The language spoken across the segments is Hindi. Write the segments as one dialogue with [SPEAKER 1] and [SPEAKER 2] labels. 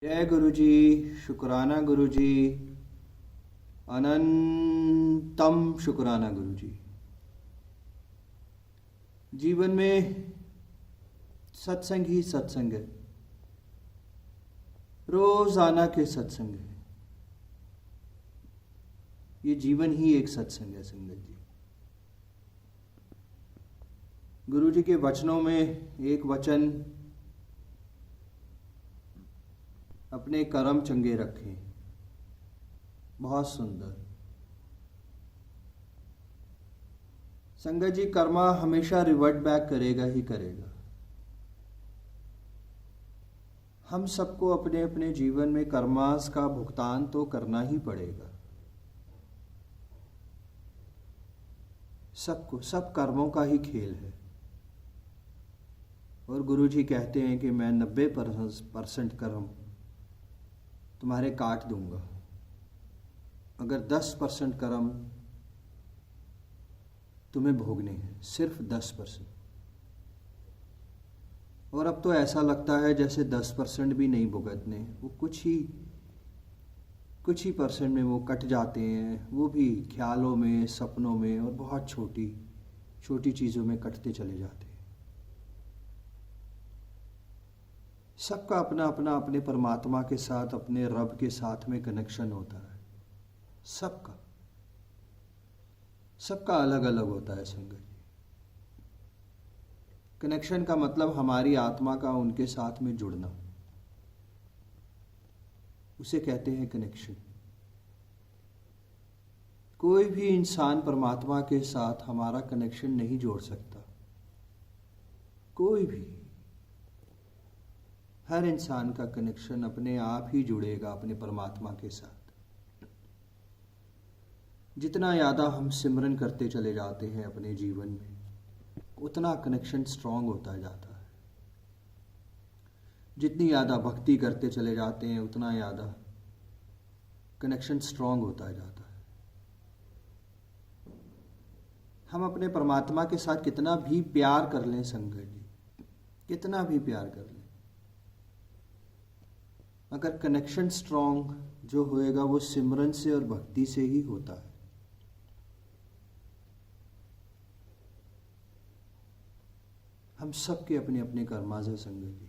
[SPEAKER 1] जय गुरु जी। शुक्राना गुरु जी। अनंतम शुक्राना गुरु जी। जीवन में सत्संग ही सत्संग है, रोजाना के सत्संग है। ये जीवन ही एक सत्संग है संगत जी। गुरु जी के वचनों में एक वचन, अपने कर्म चंगे रखें, बहुत सुंदर। संगत जी, कर्मा हमेशा रिवर्ट बैक करेगा ही करेगा। हम सबको अपने अपने जीवन में कर्मास का भुगतान तो करना ही पड़ेगा। सबको, सब कर्मों का ही खेल है। और गुरु जी कहते हैं कि मैं 90% कर्म तुम्हारे काट दूंगा, अगर 10% कर्म तुम्हें भोगने हैं, सिर्फ 10%। और अब तो ऐसा लगता है जैसे 10% भी नहीं भुगतने, वो कुछ ही परसेंट में वो कट जाते हैं, वो भी ख्यालों में, सपनों में, और बहुत छोटी छोटी चीज़ों में कटते चले जाते हैं। सबका अपना अपना अपने परमात्मा के साथ, अपने रब के साथ में कनेक्शन होता है। सबका अलग अलग होता है संगत जी। कनेक्शन का मतलब हमारी आत्मा का उनके साथ में जुड़ना, उसे कहते हैं कनेक्शन। कोई भी इंसान परमात्मा के साथ हमारा कनेक्शन नहीं जोड़ सकता, कोई भी। हर इंसान का कनेक्शन अपने आप ही जुड़ेगा अपने परमात्मा के साथ। जितना ज़्यादा हम सिमरन करते चले जाते हैं अपने जीवन में, उतना कनेक्शन स्ट्रांग होता जाता है। जितनी ज़्यादा भक्ति करते चले जाते हैं, उतना ज़्यादा कनेक्शन स्ट्रांग होता जाता है। हम अपने परमात्मा के साथ कितना भी प्यार कर लें संगत जी, कितना भी प्यार कर लें, अगर कनेक्शन स्ट्रांग जो होएगा वो सिमरन से और भक्ति से ही होता है। हम सब के अपने अपने कर्माज है संगत जी।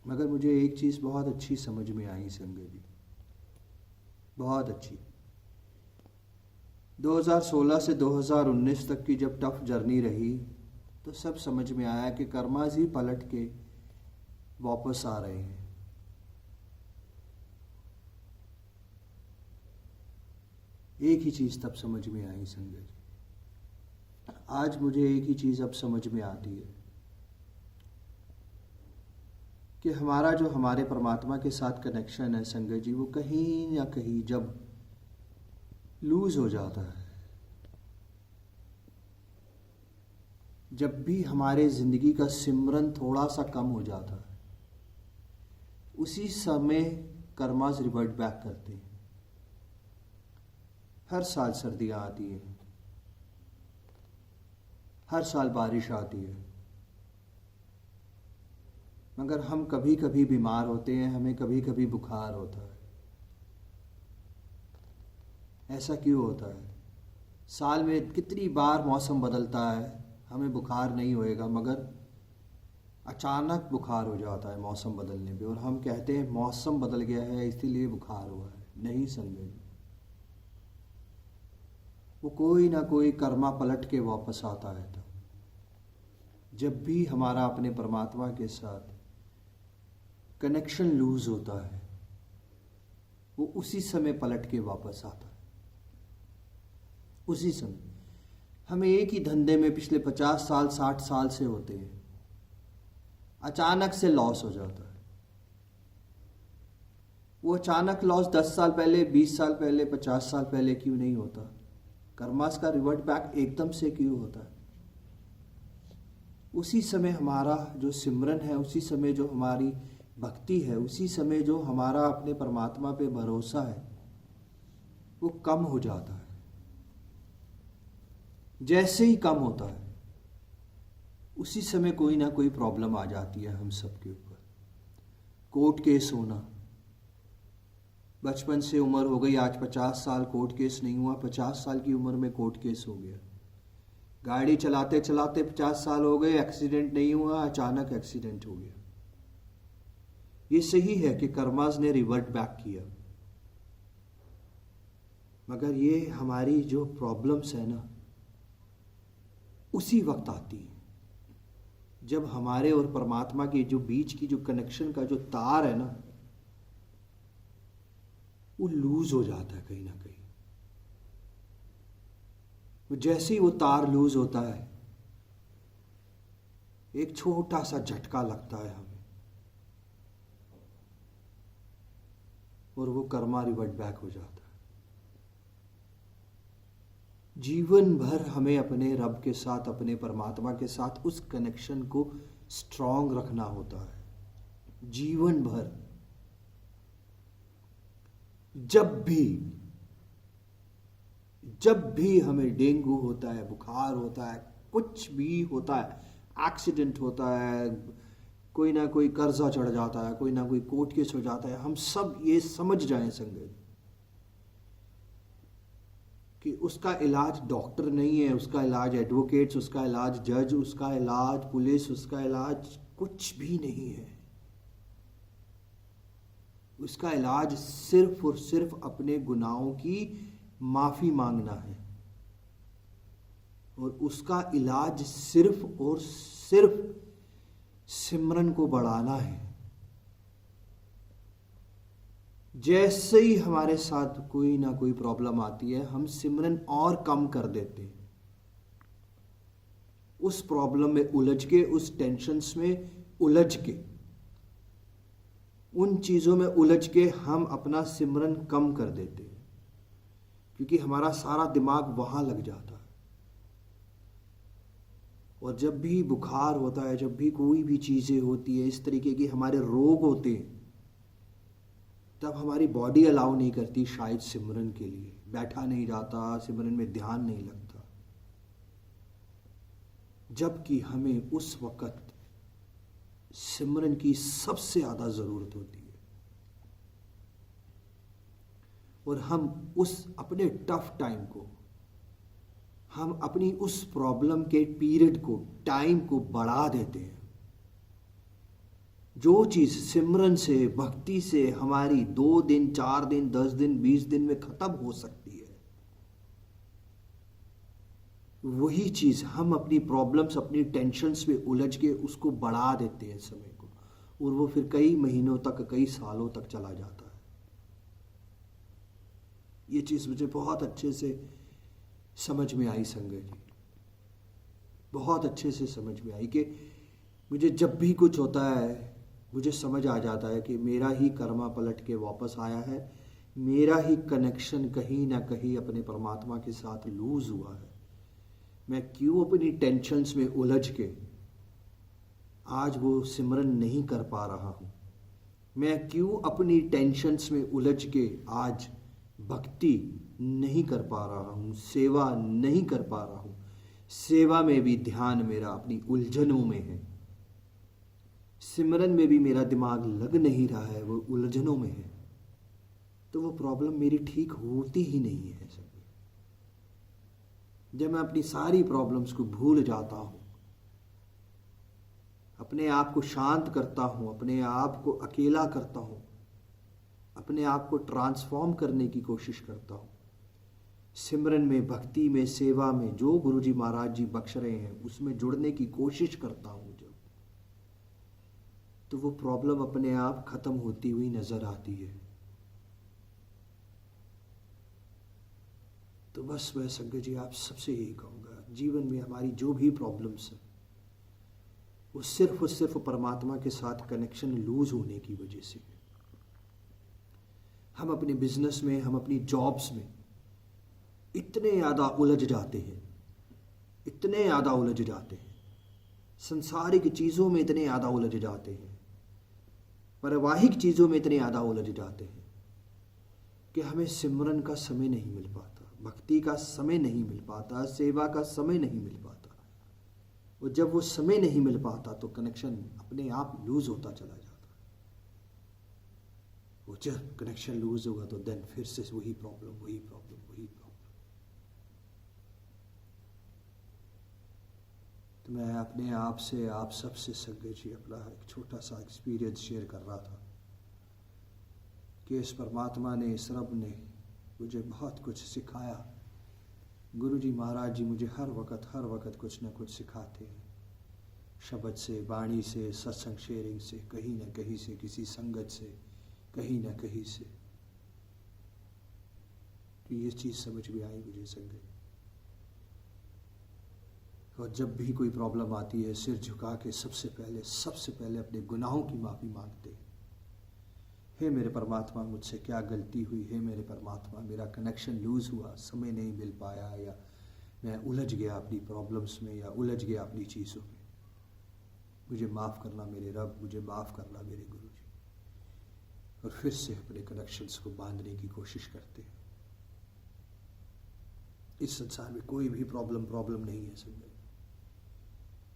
[SPEAKER 1] मगर मुझे एक चीज़ बहुत अच्छी समझ में आई संगत जी, बहुत अच्छी। 2016 से 2019 तक की जब टफ जर्नी रही, तो सब समझ में आया कि कर्माज ही पलट के वापस आ रहे हैं। एक ही चीज़ तब समझ में आई संगत जी। आज मुझे एक ही चीज़ अब समझ में आती है कि हमारा जो हमारे परमात्मा के साथ कनेक्शन है संगत जी, वो कहीं ना कहीं जब लूज हो जाता है, जब भी हमारे ज़िंदगी का सिमरन थोड़ा सा कम हो जाता है, उसी समय कर्मास रिवर्ट बैक करते हैं। हर साल सर्दियाँ आती हैं, हर साल बारिश आती है, मगर हम कभी कभी बीमार होते हैं, हमें कभी कभी बुखार होता है। ऐसा क्यों होता है? साल में कितनी बार मौसम बदलता है, हमें बुखार नहीं होएगा, मगर अचानक बुखार हो जाता है मौसम बदलने पे, और हम कहते हैं मौसम बदल गया है इसीलिए बुखार हुआ है। नहीं संगत, वो कोई ना कोई कर्मा पलट के वापस आता है। तब जब भी हमारा अपने परमात्मा के साथ कनेक्शन लूज होता है, वो उसी समय पलट के वापस आता है। उसी समय हमें एक ही धंधे में पिछले 50 साल 60 साल से होते हैं, अचानक से लॉस हो जाता है। वो अचानक लॉस 10 साल पहले, 20 साल पहले, 50 साल पहले क्यों नहीं होता? कर्मास का रिवर्ट बैक एकदम से क्यों होता है? उसी समय हमारा जो सिमरन है, उसी समय जो हमारी भक्ति है, उसी समय जो हमारा अपने परमात्मा पे भरोसा है, वो कम हो जाता है। जैसे ही कम होता है, उसी समय कोई ना कोई प्रॉब्लम आ जाती है हम सबके ऊपर। कोर्ट केस होना, बचपन से उम्र हो गई, आज 50 साल कोर्ट केस नहीं हुआ, 50 साल की उम्र में कोर्ट केस हो गया। गाड़ी चलाते चलाते 50 साल हो गए, एक्सीडेंट नहीं हुआ, अचानक एक्सीडेंट हो गया। ये सही है कि कर्मास ने रिवर्ट बैक किया, मगर ये हमारी जो प्रॉब्लम्स है ना, उसी वक्त आती है जब हमारे और परमात्मा के जो बीच की जो कनेक्शन का जो तार है ना, वो लूज हो जाता है कहीं ना कहीं। जैसे ही वो तार लूज होता है, एक छोटा सा झटका लगता है हमें, और वो कर्मा रिवर्ट बैक हो जाता है। जीवन भर हमें अपने रब के साथ, अपने परमात्मा के साथ उस कनेक्शन को स्ट्रांग रखना होता है। जीवन भर जब भी हमें डेंगू होता है, बुखार होता है, कुछ भी होता है, एक्सीडेंट होता है, कोई ना कोई कर्जा चढ़ जाता है, कोई ना कोई कोर्ट केस हो जाता है, हम सब ये समझ जाएं संगत कि उसका इलाज डॉक्टर नहीं है, उसका इलाज एडवोकेट्स, उसका इलाज जज, उसका इलाज पुलिस, उसका इलाज कुछ भी नहीं है। उसका इलाज सिर्फ और सिर्फ अपने गुनाहों की माफी मांगना है, और उसका इलाज सिर्फ और सिर्फ सिमरन को बढ़ाना है। जैसे ही हमारे साथ कोई ना कोई प्रॉब्लम आती है, हम सिमरन और कम कर देते हैं। उस प्रॉब्लम में उलझ के, उस टेंशन्स में उलझ के, उन चीज़ों में उलझ के हम अपना सिमरन कम कर देते हैं, क्योंकि हमारा सारा दिमाग वहाँ लग जाता है। और जब भी बुखार होता है, जब भी कोई भी चीज़ें होती है, इस तरीके की हमारे रोग होते हैं, तब हमारी बॉडी अलाउ नहीं करती शायद सिमरन के लिए, बैठा नहीं जाता, सिमरन में ध्यान नहीं लगता। जबकि हमें उस वक़्त सिमरन की सबसे ज़्यादा ज़रूरत होती है, और हम उस अपने टफ टाइम को, हम अपनी उस प्रॉब्लम के पीरियड को, टाइम को बढ़ा देते हैं। जो चीज़ सिमरन से, भक्ति से हमारी 2 दिन, 4 दिन, 10 दिन, 20 दिन में ख़त्म हो सकती है, वही चीज़ हम अपनी प्रॉब्लम्स, अपनी टेंशन्स में उलझ के उसको बढ़ा देते हैं समय को, और वो फिर कई महीनों तक, कई सालों तक चला जाता है। ये चीज़ मुझे बहुत अच्छे से समझ में आई संजय जी, बहुत अच्छे से समझ में आई कि मुझे जब भी कुछ होता है, मुझे समझ आ जाता है कि मेरा ही कर्मा पलट के वापस आया है, मेरा ही कनेक्शन कहीं ना कहीं अपने परमात्मा के साथ लूज हुआ है। मैं क्यों अपनी टेंशन्स में उलझ के आज वो सिमरन नहीं कर पा रहा हूँ, मैं क्यों अपनी टेंशन्स में उलझ के आज भक्ति नहीं कर पा रहा हूँ, सेवा नहीं कर पा रहा हूँ। सेवा में भी ध्यान मेरा अपनी उलझनों में है, सिमरन में भी मेरा दिमाग लग नहीं रहा है, वो उलझनों में है, तो वो प्रॉब्लम मेरी ठीक होती ही नहीं है। सब जब मैं अपनी सारी प्रॉब्लम्स को भूल जाता हूँ, अपने आप को शांत करता हूँ, अपने आप को अकेला करता हूँ, अपने आप को ट्रांसफॉर्म करने की कोशिश करता हूँ, सिमरन में, भक्ति में, सेवा में, जो गुरुजी महाराज जी बख्श रहे हैं उसमें जुड़ने की कोशिश करता हूँ जब, तो वो प्रॉब्लम अपने आप खत्म होती हुई नजर आती है। तो बस मैं संजय जी आप सबसे यही कहूँगा, जीवन में हमारी जो भी प्रॉब्लम्स हैं वो सिर्फ और सिर्फ परमात्मा के साथ कनेक्शन लूज होने की वजह से। हम अपने बिजनेस में, हम अपनी जॉब्स में इतने ज़्यादा उलझ जाते हैं, इतने ज़्यादा उलझ जाते हैं, संसारिक चीज़ों में इतने ज़्यादा उलझ जाते हैं, पारिवारिक चीज़ों में इतने ज़्यादा उलझ जाते हैं कि हमें सिमरन का समय नहीं मिल पाता, भक्ति का समय नहीं मिल पाता, सेवा का समय नहीं मिल पाता। और जब वो समय नहीं मिल पाता तो कनेक्शन अपने आप लूज होता चला जाता। जब कनेक्शन लूज होगा तो देन फिर से वही प्रॉब्लम, वही प्रॉब्लम, वही प्रॉब्लम। तो मैं अपने आप से, आप सबसे संगत जी अपना एक छोटा सा एक्सपीरियंस शेयर कर रहा था कि इस परमात्मा ने, इस रब ने मुझे बहुत कुछ सिखाया। गुरु जी महाराज जी मुझे हर वक्त कुछ ना कुछ सिखाते हैं, शब्द से, वाणी से, सत्संग शेयरिंग से, कहीं ना कहीं से, किसी संगत से, कहीं ना कहीं से। तो ये चीज़ समझ में आई मुझे संगत। और जब भी कोई प्रॉब्लम आती है, सिर झुका के सबसे पहले अपने गुनाहों की माफ़ी मांगते हैं। हे मेरे परमात्मा, मुझसे क्या गलती हुई? हे मेरे परमात्मा, मेरा कनेक्शन लूज़ हुआ, समय नहीं मिल पाया, या मैं उलझ गया अपनी प्रॉब्लम्स में, या उलझ गया अपनी चीज़ों में। मुझे माफ़ करना मेरे रब, मुझे माफ़ करना मेरे गुरु जी। और फिर से अपने कनेक्शंस को बांधने की कोशिश करते हैं। इस संसार में कोई भी प्रॉब्लम नहीं है संगत।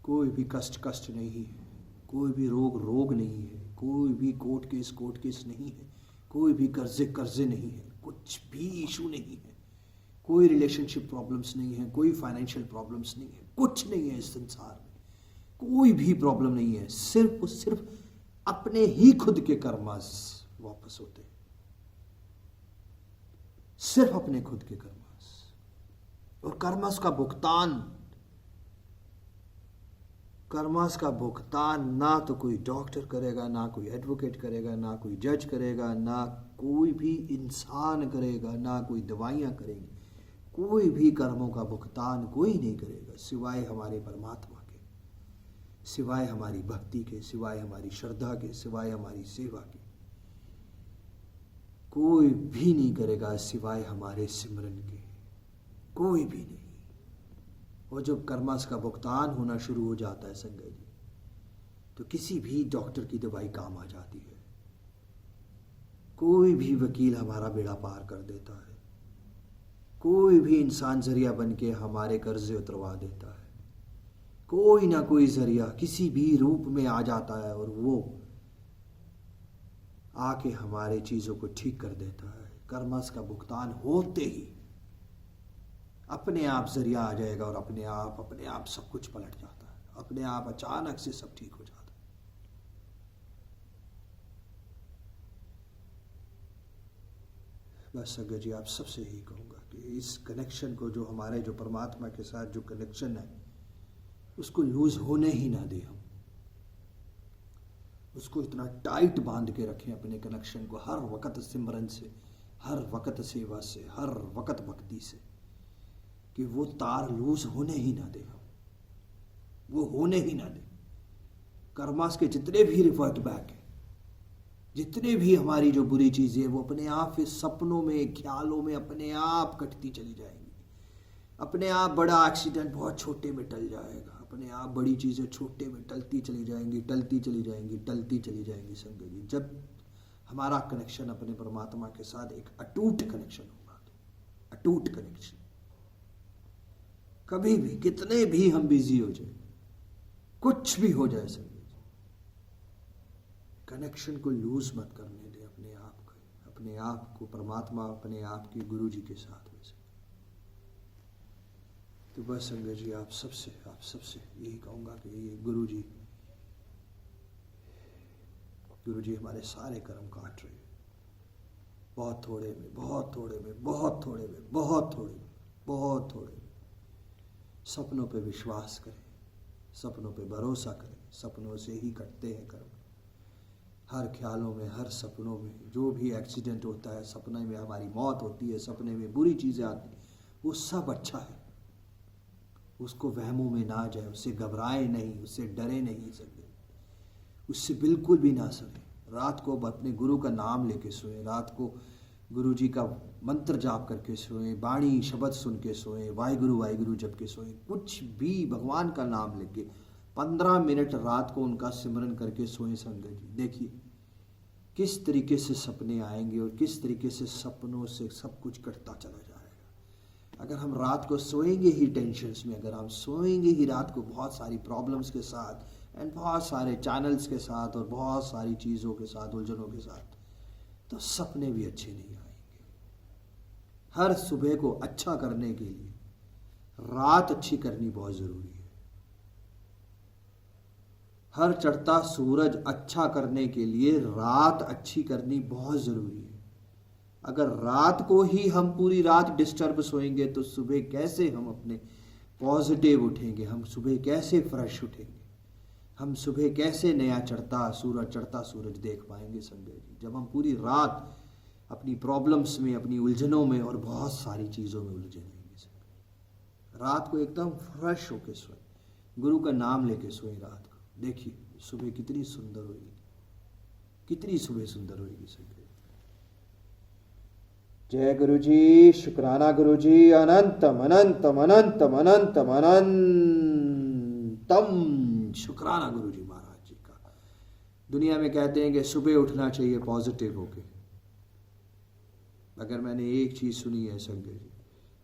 [SPEAKER 1] कोई भी कष्ट नहीं है, कोई भी रोग नहीं है, कोई भी कोर्ट केस नहीं है, कोई भी कर्जे नहीं है, कुछ भी इशू नहीं है, कोई रिलेशनशिप प्रॉब्लम्स नहीं है, कोई फाइनेंशियल प्रॉब्लम्स नहीं है, कुछ नहीं है इस संसार में, कोई भी प्रॉब्लम नहीं है। सिर्फ अपने ही खुद के कर्मास वापस होते हैं, सिर्फ अपने खुद के कर्मास। और कर्मास का भुगतान ना तो कोई डॉक्टर करेगा, ना कोई एडवोकेट करेगा, ना कोई जज करेगा, ना कोई भी इंसान करेगा, ना कोई दवाइयाँ करेंगी। कोई भी कर्मों का भुगतान कोई नहीं करेगा सिवाय हमारे परमात्मा के, सिवाय हमारी भक्ति के, सिवाय हमारी श्रद्धा के, सिवाय हमारी सेवा के। कोई भी नहीं करेगा सिवाय हमारे सिमरन के, कोई भी नहीं। और जब कर्मास का भुगतान होना शुरू हो जाता है संगत जी, तो किसी भी डॉक्टर की दवाई काम आ जाती है, कोई भी वकील हमारा बेड़ा पार कर देता है, कोई भी इंसान जरिया बन के हमारे कर्जे उतरवा देता है, कोई ना कोई जरिया किसी भी रूप में आ जाता है और वो आके हमारे चीज़ों को ठीक कर देता है। कर्मास का भुगतान होते ही अपने आप जरिया आ जाएगा और अपने आप सब कुछ पलट जाता है, अपने आप अचानक से सब ठीक हो जाता है। बस संगत जी, आप सबसे यही कहूँगा कि इस कनेक्शन को, जो हमारे जो परमात्मा के साथ जो कनेक्शन है, उसको लूज होने ही ना दें। हम उसको इतना टाइट बांध के रखें अपने कनेक्शन को, हर वक्त सिमरन से, हर वक्त सेवा से, हर वक्त भक्ति से, कि वो तार लूज होने ही ना दे, हम वो होने ही ना दे। कर्मास के जितने भी रिवर्ट बैक है, जितने भी हमारी जो बुरी चीज़ें हैं, वो अपने आप फिर सपनों में, ख्यालों में अपने आप कटती चली जाएंगी। अपने आप बड़ा एक्सीडेंट बहुत छोटे में टल जाएगा, अपने आप बड़ी चीज़ें छोटे में टलती चली जाएंगी, टलती चली जाएंगी, टलती चली जाएंगी संगत जी। जब हमारा कनेक्शन अपने परमात्मा के साथ एक अटूट कनेक्शन होगा, तो अटूट कनेक्शन, कभी भी कितने भी हम बिजी हो जाए, कुछ भी हो जाए संगत जी, कनेक्शन को लूज मत करने दें अपने आप को परमात्मा, अपने आप के गुरु जी के साथ में। तो बस संगत जी, आप सबसे यही कहूँगा कि ये गुरु जी हमारे सारे कर्म काट रहे हैं, बहुत थोड़े में, बहुत थोड़े में, बहुत थोड़े में, बहुत थोड़े में, बहुत थोड़े में। सपनों पे विश्वास करें, सपनों पे भरोसा करें, सपनों से ही कटते हैं कर्म। हर ख्यालों में, हर सपनों में जो भी एक्सीडेंट होता है, सपने में हमारी मौत होती है, सपने में बुरी चीज़ें आती हैं, वो सब अच्छा है। उसको वहमों में ना जाए, उससे घबराए नहीं, उससे डरे नहीं सकते, उससे बिल्कुल भी ना सके। रात को अपने गुरु का नाम लेके सोएं, रात को गुरु जी का मंत्र जाप करके सोएं, वाणी शब्द सुन के सोएं, वाहिगुरु जप के सोएं, कुछ भी भगवान का नाम लेके 15 मिनट रात को उनका सिमरन करके सोएं संगत जी। देखिए किस तरीके से सपने आएंगे और किस तरीके से सपनों से सब कुछ कटता चला जाएगा। अगर हम रात को सोएंगे ही टेंशन्स में, अगर हम सोएंगे ही रात को बहुत सारी प्रॉब्लम्स के साथ एंड बहुत सारे चैनल्स के साथ और बहुत सारी चीज़ों के साथ, उलझनों के साथ, तो सपने भी अच्छे नहीं आएंगे। हर सुबह को अच्छा करने के लिए रात अच्छी करनी बहुत ज़रूरी है। हर चढ़ता सूरज अच्छा करने के लिए रात अच्छी करनी बहुत ज़रूरी है। अगर रात को ही हम पूरी रात डिस्टर्ब सोएंगे तो सुबह कैसे हम अपने पॉजिटिव उठेंगे, हम सुबह कैसे फ्रेश उठेंगे, हम सुबह कैसे नया चढ़ता सूरज देख पाएंगे संजय जी, जब हम पूरी रात अपनी प्रॉब्लम्स में, अपनी उलझनों में और बहुत सारी चीज़ों में उलझे रहेंगे संजय। रात को एकदम फ्रेश होके सोएं, गुरु का नाम लेके सोएं रात को। देखिए सुबह कितनी सुंदर होगी, कितनी सुबह सुंदर होगी संजय। जय गुरु जी, शुक्राना गुरु जी, अनंतम अनंतम अनंतम अनंतम अनंतम शुक्राना गुरु जी महाराज जी का। दुनिया में कहते हैं कि सुबह उठना चाहिए पॉजिटिव होके, मगर मैंने एक चीज सुनी है संजय जी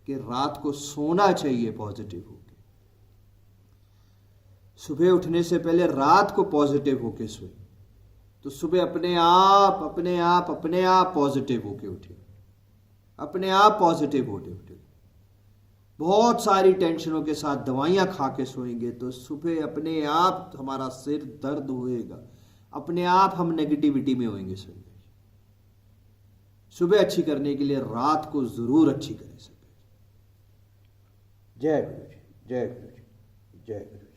[SPEAKER 1] कि रात को सोना चाहिए पॉजिटिव होके। सुबह उठने से पहले रात को पॉजिटिव होके सोए तो सुबह अपने आप अपने आप अपने आप पॉजिटिव होके उठे, अपने आप पॉजिटिव होते उठे। बहुत सारी टेंशनों के साथ दवाइयां खा के सोएंगे तो सुबह अपने आप हमारा सिर दर्द होएगा, अपने आप हम नेगेटिविटी में होएंगे संजय जी। सुबह अच्छी करने के लिए रात को जरूर अच्छी करें संजय जी। जय गुरु जी, जय गुरु जी, जय गुरु जी।